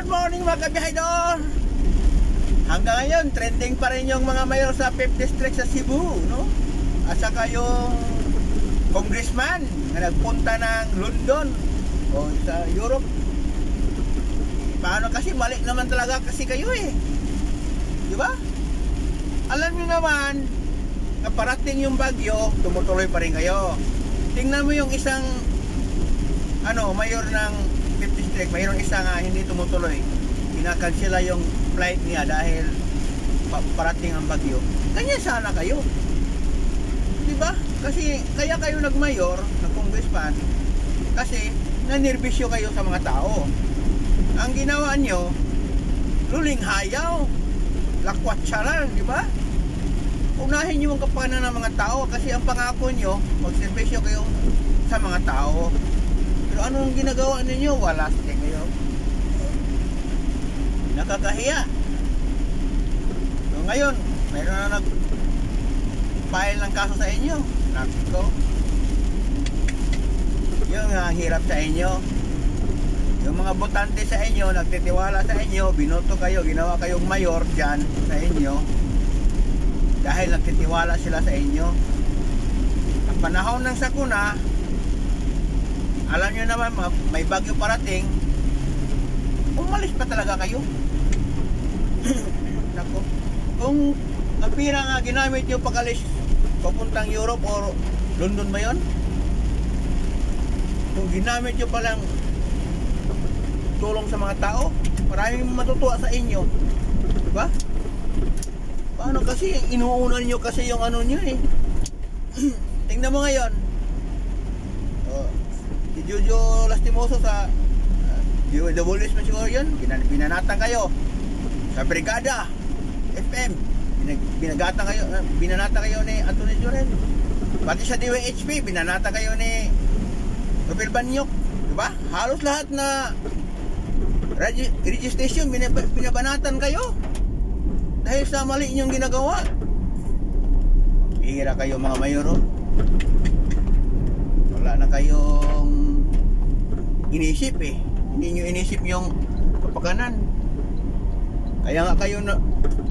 morning mga kabihaydo. Hanggang ngayon, trending pa rin yung mga mayor sa 5th District sa Cebu, no? At saka yung congressman na nagpunta ng London o sa Europe. Paano kasi? Mali naman talaga kasi kayo eh. Di ba? Alam niyo naman, kaparating yung bagyo, tumutuloy pa rin kayo. Tingnan mo yung isang mayor ng 5th District, mayroong isa nga hindi tumutuloy. Kinakansela yung flight niya dahil parating ang bagyo. Ganyan sana kayo. Diba? Kasi kaya kayo nagmayor, nag-congressman, kasi nanerbisyo kayo sa mga tao. Ang ginawa nyo, luling hayaw, lakwatsaran, diba? Unahin nyo ang kapakanan ng mga tao kasi ang pangako nyo, magserbisyo kayo sa mga tao. Pero anong ginagawa ninyo? Wala sila kayo. Nakakahiya. So ngayon, mayroon na nag-file ng kaso sa inyo. Nakiko. Yung hirap sa inyo. Yung mga botante sa inyo, nagtitiwala sa inyo, binoto kayo, ginawa kayong mayor dyan sa inyo. Dahil nagtitiwala sila sa inyo. Ang panahon ng sakuna, alam nyo naman, may bagyo parating, umalis pa talaga kayo. Nako. Kung ang pira nga ginamit nyo pag-alis papuntang Europe o London ba yun? Kung ginamit nyo palang tulong sa mga tao, maraming matutuwa sa inyo. Diba? Paano kasi inuunan nyo kasi yung ano nyo eh. Tingnan mo ngayon, si Jojo Lastimoso sa DWS man siguro yun, binanatan kayo sa Brigada FM, binanata kayo ni Anthony Joren, pati sa DWHP binanata kayo ni Robel Banyok, diba? Halos lahat na registration binabanatan kayo dahil sa mali inyong ginagawa. Hihira kayo mga mayoro, wala na kayong inisip eh. Hindi nyo inisip yung kapakanan. Kaya nga kayo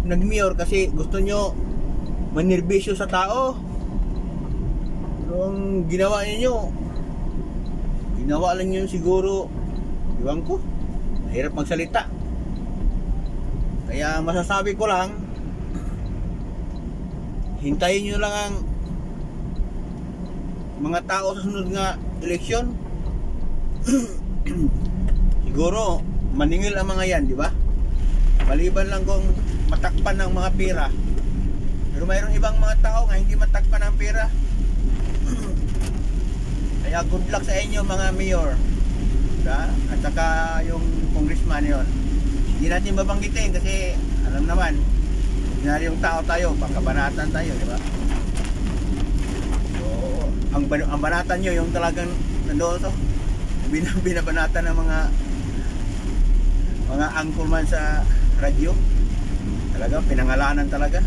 nag-mayor kasi gusto nyo manirbisyo sa tao. Pero ang ginawa ninyo, ginawa lang nyo siguro, iwan ko, mahirap magsalita. Kaya masasabi ko lang, hintayin nyo lang ang mga tao sa sunod nga eleksyon. Siguro maningil ang mga yan, di ba? Maliban lang kung matakpan ng mga pera. Pero mayroong ibang mga tao nga hindi matakpan ng pera. Kaya good luck sa inyo mga mayor, diba? At saka yung congressman yon. Hindi natin babanggitin kasi alam naman, yung tao tayo, pagkabanatan tayo, di ba? So, ang banatan nyo yung talagang nandoon to, binabanatan ng mga anchorman sa radyo. Talaga pinangalanan talaga.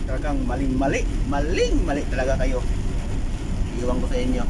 Talagang maling mali talaga kayo. Iwan ko sa inyo.